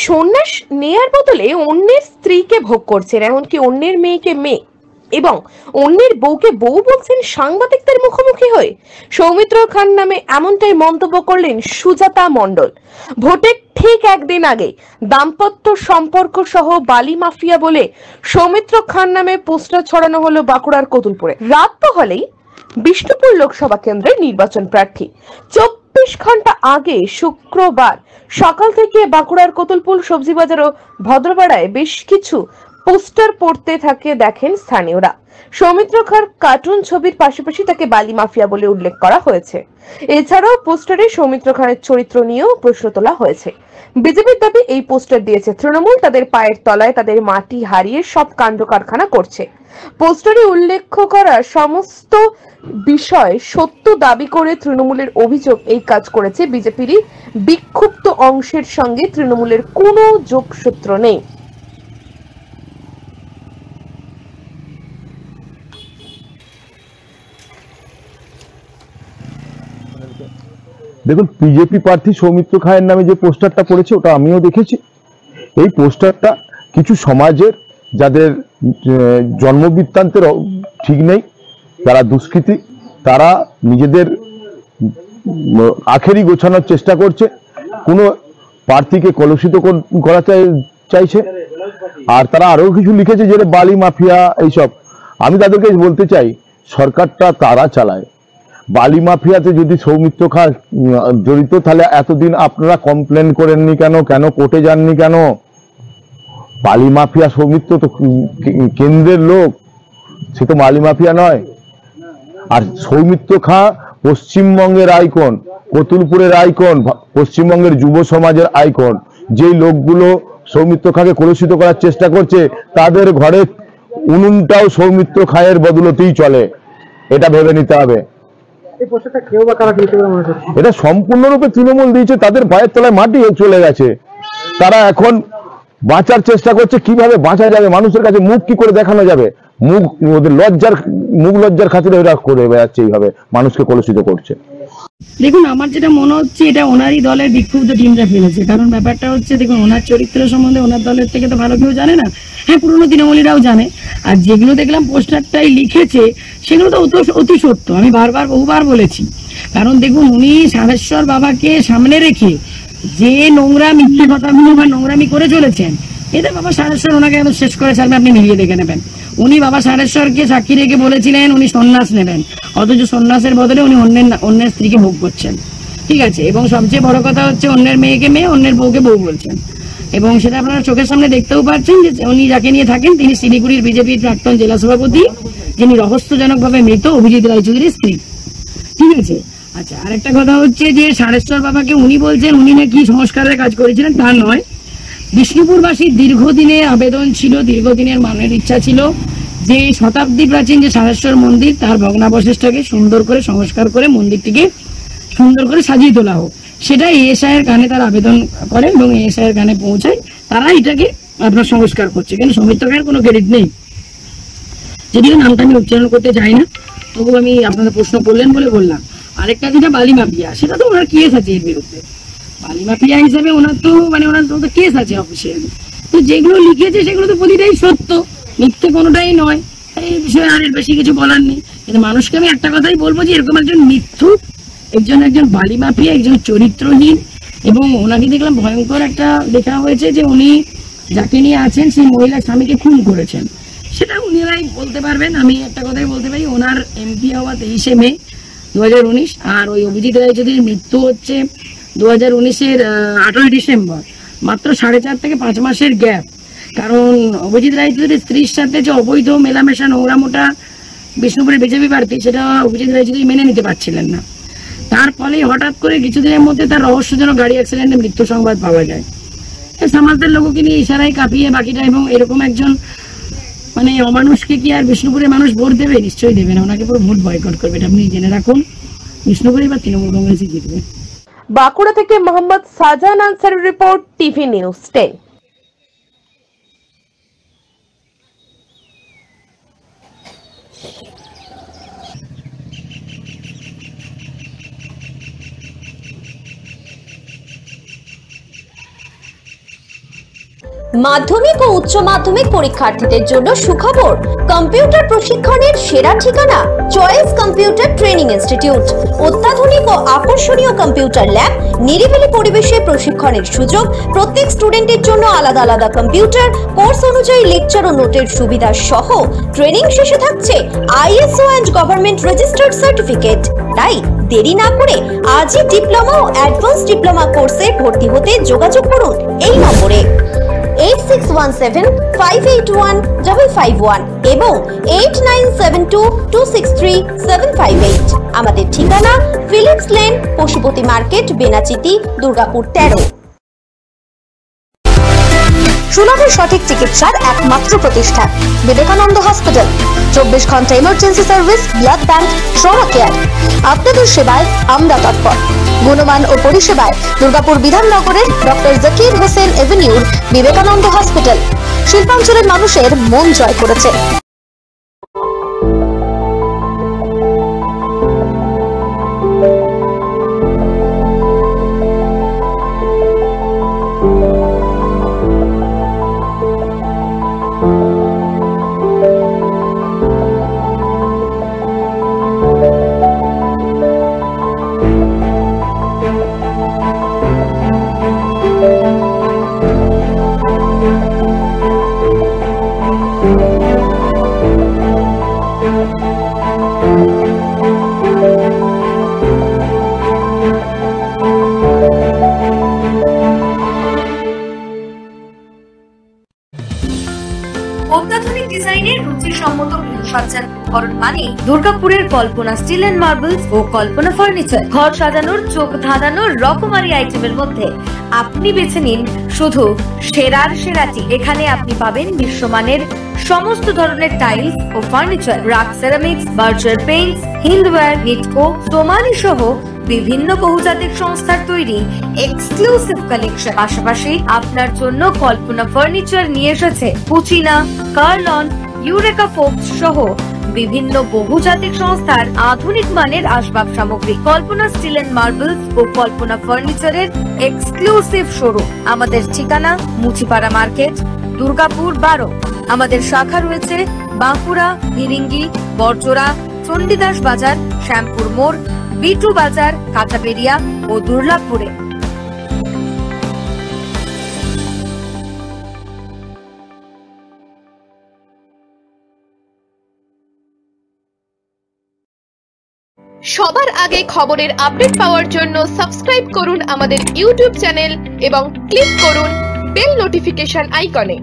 সন্ন্যাস নেয়ার বদলে অন্যের স্ত্রীকে ভোগ করছেন, এমনকি অন্যের মেয়েকে মেয়ে এবং অন্যের বউকে বউ বলছেন সাংবাদিকদের মুখোমুখি হয়ে। সৌমিত্র খান নামে এমনটাই মন্তব্য করলেন সুজাতা মণ্ডল। ভোটের ঠিক একদিন আগে দাম্পত্য সম্পর্ক সহ বালি মাফিয়া বলে সৌমিত্র খান নামে পোস্টার ছড়ানো হলো বাঁকুড়ার কতুলপুরে। রাত পোহালেই বিষ্ণুপুর লোকসভা কেন্দ্রের নির্বাচন প্রার্থী 24 ঘন্টা আগে শুক্রবার সকাল থেকে বাঁকুড়ার কতুলপুর সবজি বাজার ও ভদ্রপাড়ায় বেশ কিছু পোস্টার পড়তে থাকে দেখেন স্থানীয়রা। সৌমিত্র খান কার্টুন ছবির পাশাপাশি তাকে বালি মাফিয়া বলে উল্লেখ করা হয়েছে। এছাড়াও পোস্টারে সৌমিত্র খানের চরিত্র নিয়েও প্রশ্ন তোলা হয়েছে। বিজেপির দাবি এই পোস্টার দিয়েছে তৃণমূল, তাদের পায়ের তলায় তাদের মাটি হারিয়ে সব কাণ্ড কারখানা করছে। পোস্টারে উল্লেখ করা সমস্ত বিষয় সত্য দাবি করে তৃণমূলের অভিযোগ এই কাজ করেছে বিজেপিরই বিক্ষুব্ধ অংশের সঙ্গে তৃণমূলের কোনো যোগসূত্র নেই। দেখুন, বিজেপি প্রার্থী সৌমিত্র খায়ের নামে যে পোস্টারটা পড়েছে ওটা আমিও দেখেছি। এই পোস্টারটা কিছু সমাজের যাদের জন্মবৃত্তান্তের ঠিক নেই, যারা দুষ্কৃতী, তারা নিজেদের আখেরি গোছানোর চেষ্টা করছে, কোনো প্রার্থীকে কলুষিত করা চাইছে। আর তারা আরো কিছু লিখেছে যে বালি মাফিয়া এইসব। আমি তাদেরকে বলতে চাই, সরকারটা তারা চালায়। বালি মাফিয়াতে যদি সৌমিত্র খান জড়িত, তাহলে এতদিন আপনারা কমপ্লেন করেননি কেন? কেন কোর্টে যাননি কেন? বালি মাফিয়া সৌমিত্র তো কেন্দ্রের লোক, সে তো বালি মাফিয়া নয়। আর সৌমিত্র খান পশ্চিমবঙ্গের আইকন, কতুলপুরের আইকন, পশ্চিমবঙ্গের যুব সমাজের আইকন। যেই লোকগুলো সৌমিত্র খাঁকে কলুষিত করার চেষ্টা করছে, তাদের ঘরে উনুনটাও সৌমিত্র খায়ের বদলতেই চলে, এটা ভেবে নিতে হবে। এটা সম্পূর্ণরূপে তৃণমূল দিয়েছে, তাদের পায়ের তলায় মাটি চলে গেছে। তারা এখন বাঁচার চেষ্টা করছে, কিভাবে বাঁচা যাবে, মানুষের কাছে মুখ কি করে দেখানো যাবে, ওদের লজ্জার খাতিরে ওরা করে বেড়াচ্ছে, এইভাবে মানুষকে কলুষিত করছে। দেখুন, আমার যেটা মনে হচ্ছে এটা ওনারই দলের বিক্ষুব্ধ টিমরা ফেলেছে। কারণ ব্যাপারটা হচ্ছে, দেখুন, ওনার চরিত্র সম্বন্ধে ওনার দলের থেকে তো ভালো কেউ জানে না। হ্যাঁ, পুরনো তৃণমূলীরাও জানে। আর যেগুলো দেখলাম পোস্টারটাই লিখেছে, সেগুলো তো অতি সত্য। আমি বহুবার বলেছি। কারণ দেখুন, উনি সারেশ্বর বাবাকে সামনে রেখে যে নোংরা মিথ্যে কথাগুলো বা নোংরামি করে চলেছেন, এতে বাবা সারেশ্বর ওনাকে একদম শেষ করে ছাড়বে। আপনি মিলিয়ে দেখে নেবেন। উনি বাবা সারেশ্বরকে সাক্ষী রেখে বলেছিলেন উনি সন্ন্যাস নেবেন, অথচ সন্ন্যাসের বদলে উনি অন্যের স্ত্রীকে ভোগ করছেন। ঠিক আছে, এবং সবচেয়ে বড় কথা হচ্ছে অন্যের মেয়েকে মেয়ে, অন্যের বউকে বউ বলছেন। এবং সেটা আপনারা চোখের সামনে দেখতেও পাচ্ছেন যে উনি যাকে নিয়ে থাকেন তিনি শিলিগুড়ির বিজেপির প্রাক্তন জেলা সভাপতি, যিনি রহস্যজনকভাবে মৃত অভিজিৎ রায়চৌধুরীর স্ত্রী। ঠিক আছে। আচ্ছা, আরেকটা কথা হচ্ছে যে সারেশ্বর বাবাকে উনি বলছেন উনি নাকি সংস্কারের কাজ করেছিলেন, তা নয়। বিষ্ণুপুরবাসীর দীর্ঘদিনের আবেদন ছিল, দীর্ঘদিনের মনের ইচ্ছা ছিল যে শতাব্দী প্রাচীন যে সারেশ্বর মন্দির, তার ভগ্নাবশেষটাকে সুন্দর করে সংস্কার করে মন্দিরটিকে সুন্দর করে সাজিয়ে তোলা হোক। সেটা এএসআই এর কানে তারা আবেদন করে এবং এএসআই এর কানে পৌঁছায়, তারা এটাকে আপনার সংস্কার করছে। কিন্তু সৌমিত্র খায়ের কোনো ক্রেডিট নেই। যদিও নামটা আমি উচ্চারণ করতে চাই না, তবু আমি আপনারা প্রশ্ন করলেন বলে বললাম। আরেকটা যেটা বালি মাফিয়া, সেটা তো ওনার কেস আছে এর বিরুদ্ধে। বালি মাফিয়া হিসেবে ওনার তো ওনার তো কেস আছে অফিসিয়ালি। তো যেগুলো লিখেছে সেগুলো তো প্রতিটাই সত্য, মিথ্যে কোনোটাই নয়। এই বিষয়ে আর এর বেশি কিছু বলার নেই। কিন্তু মানুষকে আমি একটা কথাই বলবো যে এরকম একজন মিথ্যুক, একজন বালি মাফিয়া, একজন চরিত্রহীন, এবং ওনাকে দেখলাম ভয়ঙ্কর একটা দেখা হয়েছে যে উনি যাকে নিয়ে আছেন সেই মহিলা স্বামীকে খুন করেছেন। সেটা উনিরাই বলতে পারবেন। আমি একটা কথাই বলতে পারি, ওনার এমপি হওয়া 23শে মে 2019, আর ওই অভিজিৎ রায়চৌধুরীর মৃত্যু হচ্ছে 2019-এর 18ই ডিসেম্বর। মাত্র 4.5 থেকে 5 মাসের গ্যাপ। কারণ অভিজিৎ রায়চৌধুরীর স্ত্রীর সাথে যে অবৈধ মেলামেশা নোংরামোটা বিষ্ণুপুরের বিজেপি প্রার্থী, সেটা অভিজিৎ রায়চৌধুরী মেনে নিতে পারছিলেন না। তার ফলে হঠাৎ করে কিছুদিনের মধ্যে তার রহস্যজনক গাড়ি অ্যাক্সিডেন্টে মৃত্যু সংবাদ পাওয়া যায়। সমাজের লোককে নিয়ে ইশারায় কাঁপিয়ে বাকিটা। এবং এরকম একজন অমানুষকে কি আর বিষ্ণুপুরের মানুষ ভোট দেবে? নিশ্চয়ই দেবে না। ওনাকে পুরো ভোট বয়কট করবে, এটা আপনি জেনে রাখুন। বিষ্ণুপুরে বা তৃণমূল কংগ্রেসই জিতবে। বাঁকুড়া থেকে মোহাম্মদ সাজান আনসারের রিপোর্ট, টিভি নিউজ 10। মাধ্যমিক ও উচ্চ মাধ্যমিক পরীক্ষার্থীদের জন্য সুখবর, কম্পিউটার প্রশিক্ষণের সেরা ঠিকানা চয়েস কম্পিউটার ট্রেনিং ইনস্টিটিউট। অত্যাধুনিক ও আকর্ষণীয় কম্পিউটার ল্যাব, নিরিবিলি পরিবেশে প্রশিক্ষণের সুযোগ, প্রত্যেক স্টুডেন্টের জন্য আলাদা আলাদা কম্পিউটার, কোর্স অনুযায়ী লেকচার ও নোটের সুবিধা সহ ট্রেনিং শেষে থাকছে ISO and government registered certificate. তাই দেরি না করে আজই ডিপ্লোমা ও অ্যাডভান্স ডিপ্লোমা কোর্সে ভর্তি হতে যোগাযোগ করুন এই নম্বরে 8617581551 এবং 8972263758। আমাদের ঠিকানা Phillips Lane, Pashupati market, Benachiti, Durgapur 13। সুলভে সঠিক চিকিৎসার একমাত্র প্রতিষ্ঠান বিবেকানন্দ হসপিটাল। 24 ঘন্টা emergency service, blood bank, trauma care. আপনাদের সেবায় আমরা তৎপর। গুণমান ও পরিষেবায় দুর্গাপুর বিধাননগরের ডক্টর জাকির হোসেন এভিনিউর বিবেকানন্দ হসপিটাল শিল্পাঞ্চলের মানুষের মন জয় করেছে। অত্যাধুনিক ডিজাইনের রুচিসম্মত গৃহসজ্জার উপকরণ মানে দুর্গাপুরের কল্পনা স্টিল এন্ড মার্বেলস ও কল্পনা ফার্নিচার। ঘর সাজানোর, চোখ ধাঁধানোর রকমারি আইটেমের মধ্যে আপনি বেছে নিন শুধু সেরার সেরাটি। এখানে আপনি পাবেন বিশ্বমানের সমস্ত ধরনের টাইলস ও furniture, RAK ceramics, Berger paints, Hindware, Nitco, Somany সহ বিভিন্ন বহুজাতিক সংস্থার তৈরি এক্সক্লুসিভ কালেকশন। পাশাপাশি আপনার জন্য কল্পনা ফার্নিচার নিয়ে এসেছে পুচিনা, কার্লন, ইউরেকা ফোকস সহ বিভিন্ন বহুজাতিক সংস্থার আধুনিক মানের আসবাব সামগ্রী। কল্পনা স্টিল এন্ড মার্বেলস ও কল্পনা ফার্নিচারের এক্সক্লুসিভ শোরুম। আমাদের ঠিকানা মুচিপাড়া মার্কেট, দুর্গাপুর 12। আমাদের শাখা রয়েছে বাঁকুড়া, ফিরিঙ্গি, বড়জোড়া, চণ্ডীদাস বাজার, শ্যামপুর মোড়, বিটু বাজার, কাঁচাবেড়িয়া ও দুর্গাপুরে। সবার আগে খবরের আপডেট পাওয়ার জন্য সাবস্ক্রাইব করুন আমাদের ইউটিউব চ্যানেল এবং ক্লিক করুন বেল নোটিফিকেশন আইকনে।